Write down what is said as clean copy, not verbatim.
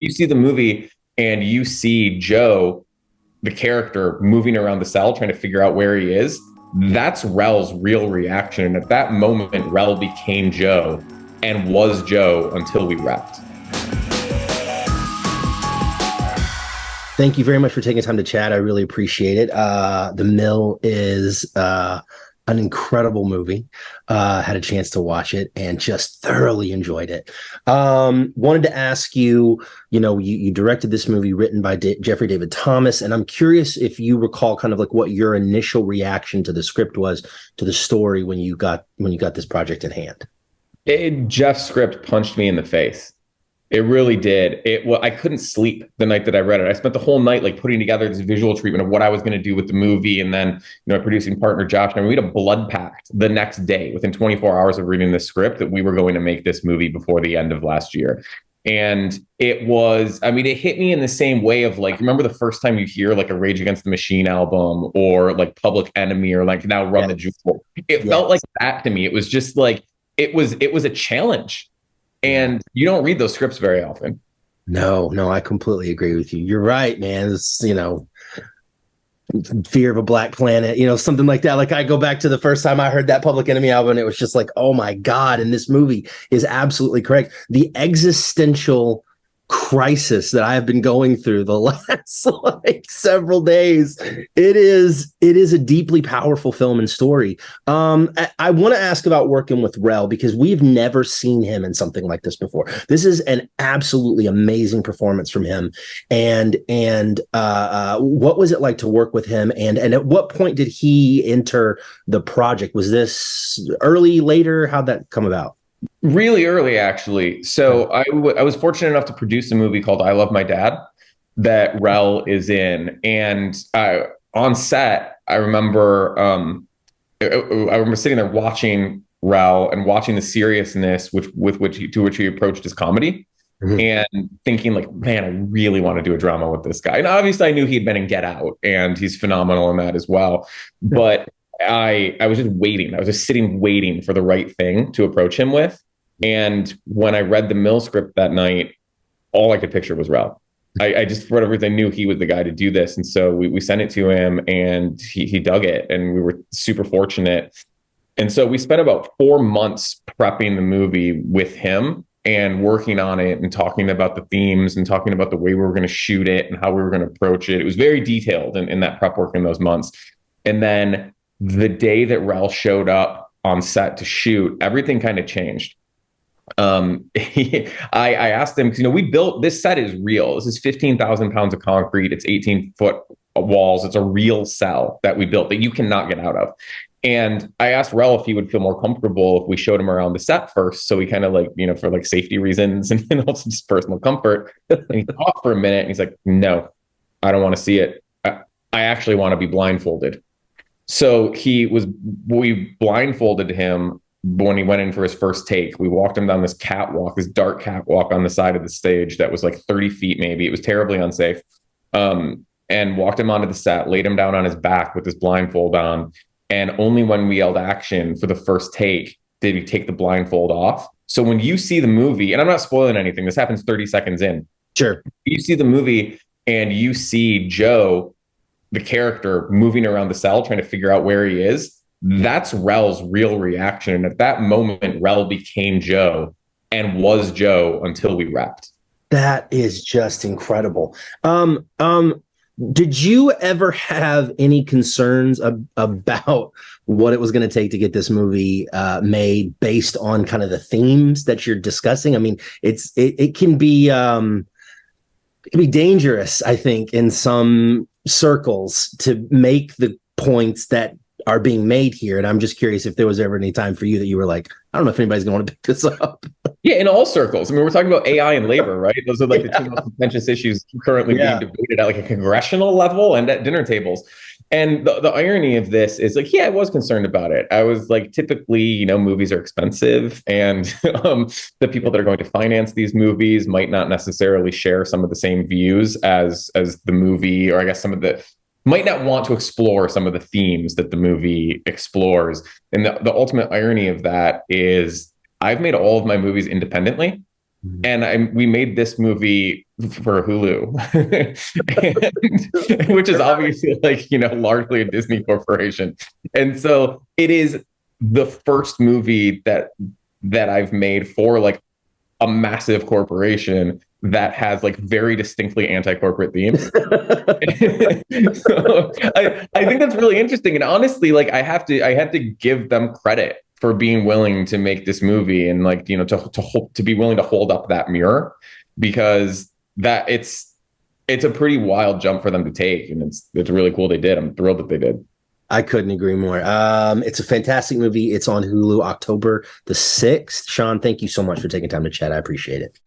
you see the movie and you see Joe, the character, moving around the cell trying to figure out where he is, that's Rel's real reaction. And at that moment, Rel became Joe and was Joe until we wrapped. Thank you very much for taking time to chat. I really appreciate it. The Mill is an incredible movie. Had a chance to watch it and just thoroughly enjoyed it. Wanted to ask you, you directed this movie written by Jeffrey David Thomas, and I'm curious if you recall kind of like what your initial reaction to the script was, to the story when you got this project in hand. Jeff's script punched me in the face. It really did. I couldn't sleep the night that I read it. I spent the whole night like putting together this visual treatment of what I was going to do with the movie. And then, my producing partner, Josh, and we had a blood pact the next day within 24 hours of reading the script that we were going to make this movie before the end of last year. And it hit me in the same way of like, remember the first time you hear like a Rage Against the Machine album or like Public Enemy or like now Run the Jewel. It felt like that to me. It was just like, it was a challenge. And you don't read those scripts very often. No, I completely agree with you. You're right, man. It's, Fear of a Black Planet, something like that. Like I go back to the first time I heard that Public Enemy album, and it was just like, oh my God. And this movie is absolutely correct. The existential crisis that I have been going through the last like several days. It is a deeply powerful film and story. I want to ask about working with Rel because we've never seen him in something like this before. This is an absolutely amazing performance from him. And what was it like to work with him? And at what point did he enter the project? Was this early, later? How'd that come about? Really early, actually. So I was fortunate enough to produce a movie called I Love My Dad that Rel is in. And on set, I remember sitting there watching Rel and watching the seriousness with which he approached his comedy. Mm-hmm. And thinking like, man, I really want to do a drama with this guy. And obviously I knew he'd been in Get Out and he's phenomenal in that as well. But I was just waiting. I was just sitting waiting for the right thing to approach him with. And when I read the Mill script that night, all I could picture was Rel. I just, for whatever reason, knew he was the guy to do this. And so we sent it to him and he dug it. And we were super fortunate. And so we spent about 4 months prepping the movie with him and working on it and talking about the themes and talking about the way we were going to shoot it and how we were going to approach it. It was very detailed in that prep work in those months. And then the day that Rel showed up on set to shoot, everything kind of changed. I asked him, because, we built, this set is real. This is 15,000 pounds of concrete. It's 18-foot walls. It's a real cell that we built that you cannot get out of. And I asked Rel if he would feel more comfortable if we showed him around the set first. So we kind of like, for like safety reasons and also just personal comfort. And he thought for a minute and he's like, no, I don't want to see it. I actually want to be blindfolded. So we blindfolded him when he went in for his first take. We walked him down this catwalk, this dark catwalk on the side of the stage that was like 30 feet maybe. It was terribly unsafe. And walked him onto the set, laid him down on his back with his blindfold on. And only when we yelled action for the first take did we take the blindfold off. So when you see the movie, and I'm not spoiling anything, this happens 30 seconds in. Sure. You see the movie and you see Joe, the character, moving around the cell trying to figure out where he is. That's Rel's real reaction. And at that moment, Rel became Joe and was Joe until we wrapped. That is just incredible. Did you ever have any concerns about what it was going to take to get this movie made based on kind of the themes that you're discussing? I mean, it can be dangerous, I think, in some circles to make the points that are being made here. And I'm just curious if there was ever any time for you that you were like, I don't know if anybody's going to want to pick this up. Yeah, in all circles. I mean, we're talking about AI and labor, right? Those are like the two most contentious issues currently being debated at like a congressional level and at dinner tables. And the irony of this is like, yeah, I was concerned about it. I was like, typically, movies are expensive and the people that are going to finance these movies might not necessarily share some of the same views as the movie, or I guess might not want to explore some of the themes that the movie explores. And the ultimate irony of that is I've made all of my movies independently. we made this movie for Hulu, and, which is obviously like, largely a Disney corporation. And so it is the first movie that I've made for like a massive corporation that has like very distinctly anti-corporate themes. So I think that's really interesting. And honestly, like I have to give them credit for being willing to make this movie and like, to be willing to hold up that mirror, because that it's a pretty wild jump for them to take. And it's really cool they did. I'm thrilled that they did. I couldn't agree more. It's a fantastic movie. It's on Hulu October the 6th. Sean, thank you so much for taking time to chat. I appreciate it.